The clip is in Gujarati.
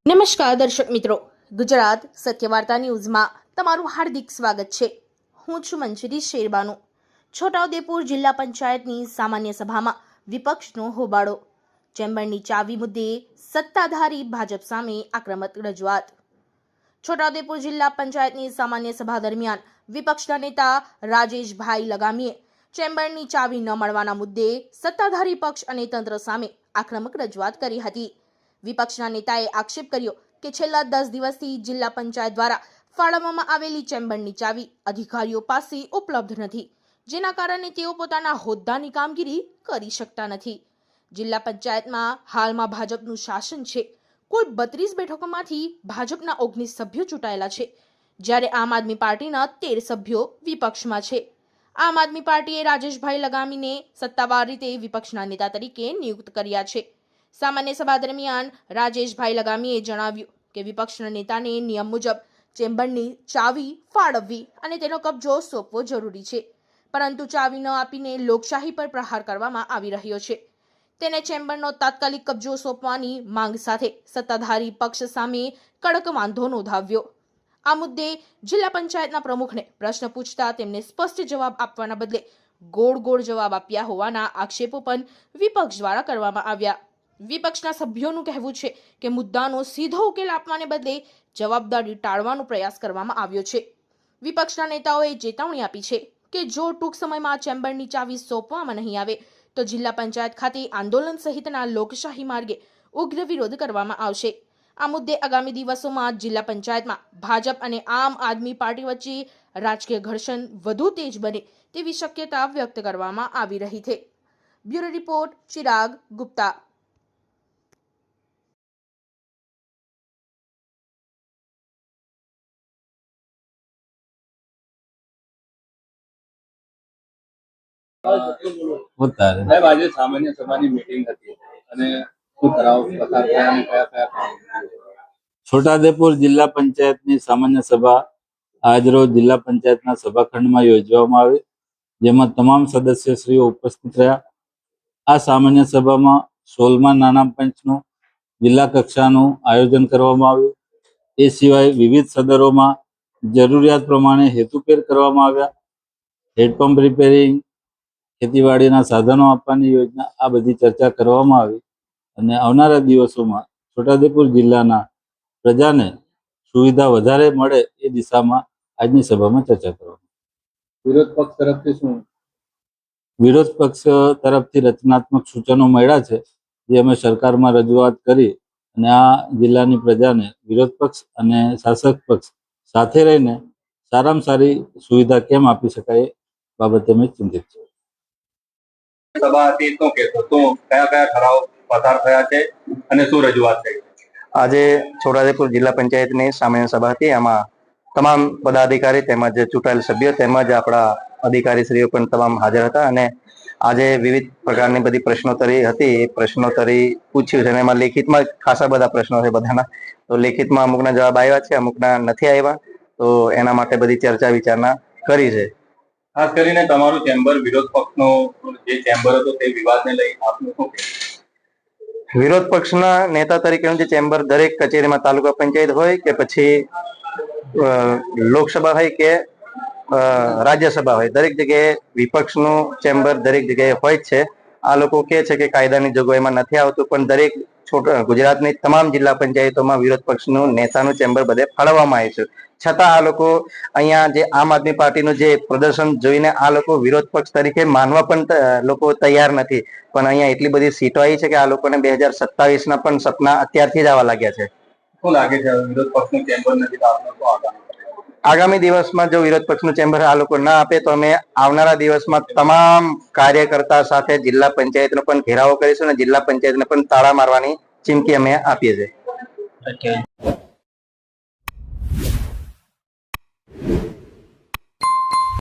નમસ્કાર દર્શક મિત્રો, ગુજરાત સત્યવાર્તા ન્યૂઝમાં તમારું હાર્દિક સ્વાગત છે। હું છું મંજરી શેરબાનુ। છોટાઉદેપુર જિલ્લા પંચાયતની સામાન્ય સભામાં વિપક્ષનો હોબાળો। ચેમ્બરની ચાવી મુદ્દે સત્તાધારી ભાજપ સામે આક્રમક રજૂઆત। છોટાઉદેપુર જિલ્લા પંચાયતની સામાન્ય સભા દરમિયાન વિપક્ષના નેતા રાજેશભાઈ લગામીએ ચેમ્બરની ચાવી ન મળવાના મુદ્દે સત્તાધારી પક્ષ અને તંત્ર સામે આક્રમક રજૂઆત કરી હતી। વિપક્ષના નેતાએ આક્ષેપ કર્યો કે છેલ્લા 10 દિવસથી જિલ્લા પંચાયત દ્વારા ફાળવવામાં આવેલી ચેમ્બરની ચાવી અધિકારીઓ પાસે ઉપલબ્ધ નથી, જેના કારણે તેઓ પોતાના હોદ્દાની કામગીરી કરી શકતા નથી। જિલ્લા પંચાયતમાં હાલમાં ભાજપનું શાસન છે। કુલ 32 બેઠકોમાંથી ભાજપના 19 સભ્યો ચૂંટાયેલા છે, જ્યારે આમ આદમી પાર્ટીના 13 સભ્યો વિપક્ષમાં છે। આમ આદમી પાર્ટીએ રાજેશભાઈ લગામીને સત્તાવાર રીતે વિપક્ષના નેતા તરીકે નિયુક્ત કર્યા છે। સામાન્ય સભા દરમિયાન રાજેશભાઈ લગામીએ જણાવ્યું કે વિપક્ષના નેતાને નિયમ મુજબ ચેમ્બરની ચાવી ફાળવવી અને તેનો કબજો સોંપવો જરૂરી છે, પરંતુ ચાવી ન આપીને લોકશાહી પર પ્રહાર કરવામાં આવી રહ્યો છે। તેને ચેમ્બરનો તાત્કાલિક કબજો સોંપવાની માંગ સાથે સત્તાધારી પક્ષ સામે કડક વાંધો નોંધાવ્યો। આ મુદ્દે જિલ્લા પંચાયતના પ્રમુખને પ્રશ્ન પૂછતા તેમને સ્પષ્ટ જવાબ આપવાના બદલે ગોળ જવાબ આપ્યા હોવાના આક્ષેપો પણ વિપક્ષ દ્વારા કરવામાં આવ્યા। વિપક્ષના સભ્યોનું કહેવું છે કે મુદ્દાનો સીધો ઉકેલ આપવાને બદલે જવાબદારી ટાળવાનો પ્રયાસ કરવામાં આવ્યો છે। વિપક્ષના નેતાઓએ ચેતવણી આપી છે કે જો ટૂંક સમયમાં ચેમ્બરની ચાવી સોંપવામાં નહીં આવે તો જિલ્લા પંચાયત ખાતે આંદોલન સહિતના લોકશાહી માર્ગે ઉગ્ર વિરોધ કરવામાં આવશે। આ મુદ્દે આગામી દિવસોમાં જિલ્લા પંચાયતમાં ભાજપ અને આમ આદમી પાર્ટી વચ્ચે રાજકીય ઘર્ષણ વધુ તેજ બને તેવી શક્યતા વ્યક્ત કરવામાં આવી રહી છે। Bureau report Chirag Gupta. સાહેબ, આજે સામાન્ય સભાની મીટિંગ હતી અને શું ઠરાવ પસાર થયા અને કયા છોટાઉદેપુર જિલ્લા પંચાયતની સામાન્ય સભા આજરોજ જિલ્લા પંચાયતના સભાખંડમાં યોજવામાં આવી, જેમાં તમામ સદસ્યશ્રીઓ ઉપસ્થિત રહ્યા। આ સામાન્ય સભામાં 16મા નાણાં પંચનું જિલ્લા કક્ષાનું આયોજન કરવામાં આવ્યું। એ સિવાય વિવિધ સદરોમાં જરૂરિયાત પ્રમાણે હેતુફેર કરવામાં આવ્યા। હેન્ડપંપ રિપેરિંગ, ખેતીવાડીના સાધનો આપવાની યોજના, આ બધી ચર્ચા કરવામાં આવી અને આવનારા દિવસોમાં છોટાઉદેપુર જિલ્લાના પ્રજાને સુવિધા વધારે મળે એ દિશામાં આજની સભામાં ચર્ચા કરવામાં વિરોધ પક્ષ તરફથી શું? વિરોધ પક્ષ તરફથી રચનાત્મક સૂચનો મળ્યા છે, જે અમે સરકારમાં રજૂઆત કરી અને આ જિલ્લાની પ્રજાને વિરોધ પક્ષ અને શાસક પક્ષ સાથે રહીને સારામાં સારી સુવિધા કેમ આપી શકાય એ બાબતે અમે ચિંતિત છીએ। સભા હતી શું કહેશો? શું કયા ઠરાવ પસાર થયા છે અને શું રજૂઆત થઈ? આજે છોટાઉદેપુર જિલ્લા પંચાયતની સામાન્ય સભા હતી। આમાં તમામ પદાધિકારી તેમજ ચૂંટાયેલ સભ્યો તેમજ આપણા અધિકારીશ્રીઓ પણ તમામ હાજર હતા અને આજે વિવિધ પ્રકારની બધી પ્રશ્નોત્તરી હતી, એ પ્રશ્નોત્તરી પૂછ્યું છે અને એમાં લેખિતમાં ખાસા બધા પ્રશ્નો છે બધાના, તો લેખિતમાં અમુકના જવાબ આવ્યા છે, અમુકના નથી આવ્યા, તો એના માટે બધી ચર્ચા વિચારણા કરી છે। ખાસ કરીને તમારું ચેમ્બર વિરોધ પક્ષનો જે ચેમ્બર હતો તે વિવાદને લઈ આપનું શું કહેવું? વિરોધ પક્ષના નેતા તરીકેનું જે ચેમ્બર દરેક કચેરીમાં તાલુકા પંચાયત હોય કે પછી લોકસભા હોય કે રાજ્યસભા હોય, દરેક જગ્યાએ વિપક્ષનું ચેમ્બર દરેક જગ્યાએ હોય જ છે। આ લોકો કહે છે કે કાયદાની જોગવાઈમાં નથી આવતું, પણ દરેક ગુજરાતની તમામ જિલ્લા પંચાયતોમાં વિરોધ પક્ષનું નેતાનું ચેમ્બર બધે ફાળવવામાં આવે છે, છતાં આ લોકો અહીંયા જે આમ આદમી પાર્ટીનું જે પ્રદર્શન જોઈને આ લોકો વિરોધ પક્ષ તરીકે માનવા પણ લોકો તૈયાર નથી, પણ અહીંયા એટલી બધી સીટો આવી છે કે આ લોકોને 2027ના પણ સપના અત્યારથી જ આવવા લાગ્યા છે। શું લાગે છે વિરોધ પક્ષનું ચેમ્બર નથી તો આપનો શું આગામી દિવસમાં જો વિરોધ પક્ષનું ચેમ્બર આ લોકો ના આપે તો અમે આવનારા દિવસમાં તમામ કાર્યકર્તા સાથે જિલ્લા પંચાયતનો પણ ઘેરાવો કરીશું અને જિલ્લા પંચાયતને પણ તાળા મારવાની ચીમકી અમે આપીએ છીએ।